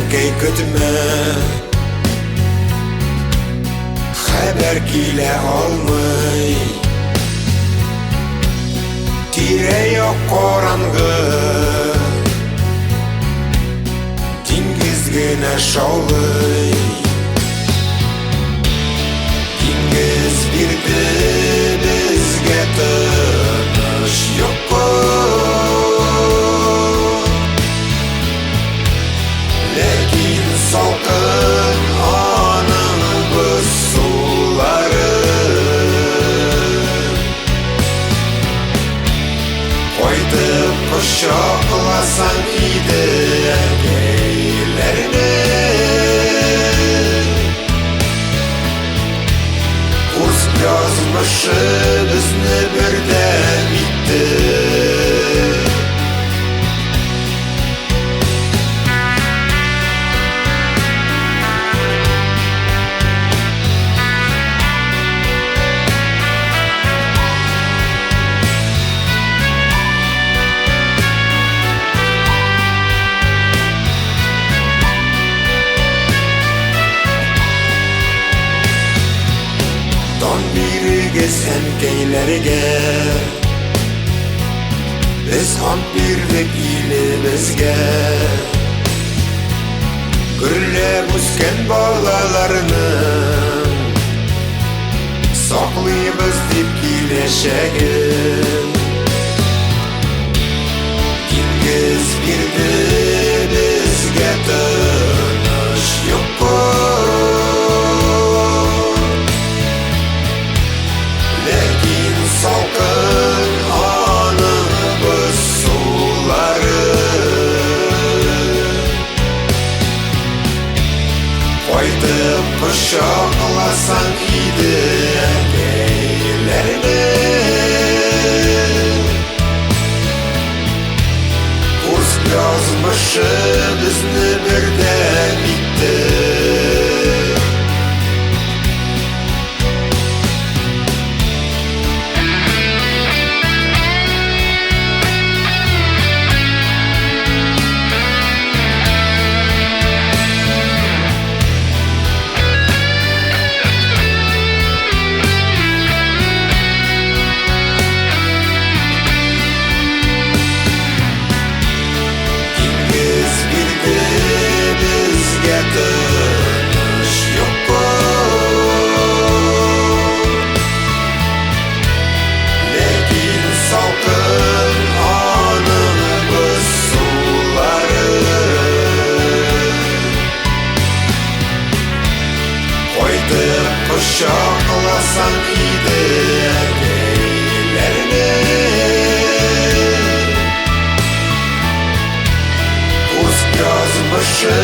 әнкәй көтмә, хәбәр килә алмый. Тирә-як караңгы, диңгез генә шаулый. Диңгез бирде безгә тыныч йокы, ләкин салкын аның боз сулары. Кайтып кочакласаң иде әнкәйләрне, курс язмышы безне бердәм итте. Бирегез әнкәйләргә, без ант бирдек илебезгә. Гөрләп үскән балаларның саклыйбыз дип киләчәген. Диңгез бирде безгә тыныч йокы, ләкин салкын аның боз сулары. Кайтып кочакласаң иде әнкәйләрне, курс язмышы безне бердәм итте. Кочакласаң иде әнкәйләрне, курс язмышы